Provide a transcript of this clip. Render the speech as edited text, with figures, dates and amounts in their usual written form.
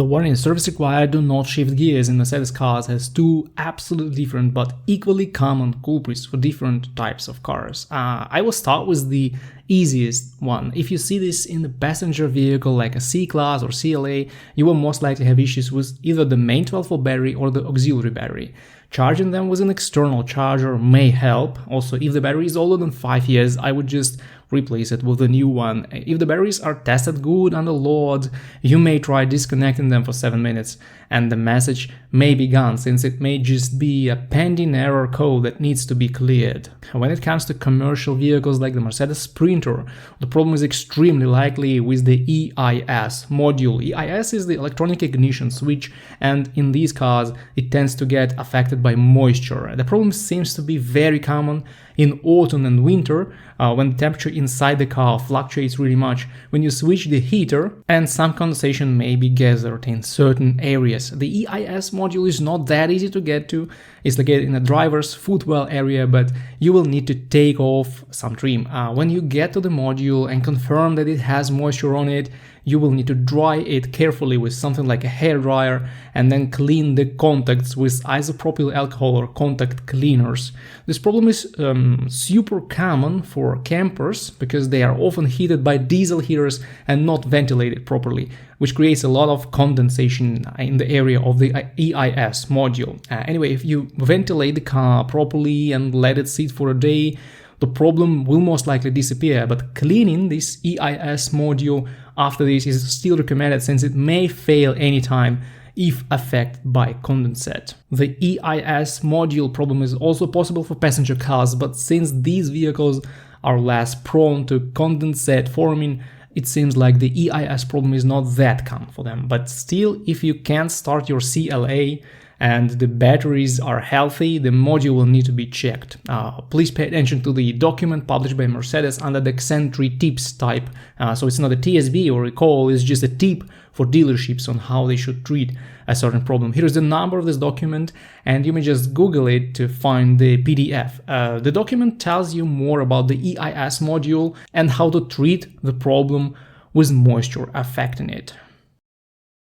The warning: service required, do not shift gears in Mercedes cars has two absolutely different but equally common culprits for different types of cars. I will start with the easiest one. If you see this in the passenger vehicle like a C-Class or CLA, you will most likely have issues with either the main 12-volt battery or the auxiliary battery. Charging them with an external charger may help. Also, if the battery is older than 5 years, I would just replace it with a new one. If the batteries are tested good under load, you may try disconnecting them for 7 minutes and the message may be gone, since it may just be a pending error code that needs to be cleared. When it comes to commercial vehicles like the Mercedes Sprinter, the problem is extremely likely with the EIS module. EIS is the electronic ignition switch, and in these cars it tends to get affected by moisture. The problem seems to be very common in autumn and winter, when the temperature inside the car fluctuates really much. When you switch the heater, and some condensation may be gathered in certain areas. The EIS module is not that easy to get to. It's located in the driver's footwell area, but you will need to take off some trim. When you get to the module and confirm that it has moisture on it, you will need to dry it carefully with something like a hairdryer and then clean the contacts with isopropyl alcohol or contact cleaners. This problem is super common for campers because they are often heated by diesel heaters and not ventilated properly, which creates a lot of condensation in the area of the EIS module. Anyway, if you ventilate the car properly and let it sit for a day, the problem will most likely disappear, but cleaning this EIS module after this is still recommended, since it may fail anytime if affected by condensate. The EIS module problem is also possible for passenger cars, but since these vehicles are less prone to condensate forming, it seems like the EIS problem is not that common for them. But still, if you can't start your CLA and the batteries are healthy, the module will need to be checked. Please pay attention to the document published by Mercedes under the Xentry tips type. So it's not a TSB or recall, it's just a tip for dealerships on how they should treat a certain problem. Here's the number of this document, and you may just Google it to find the PDF. The document tells you more about the EIS module and how to treat the problem with moisture affecting it.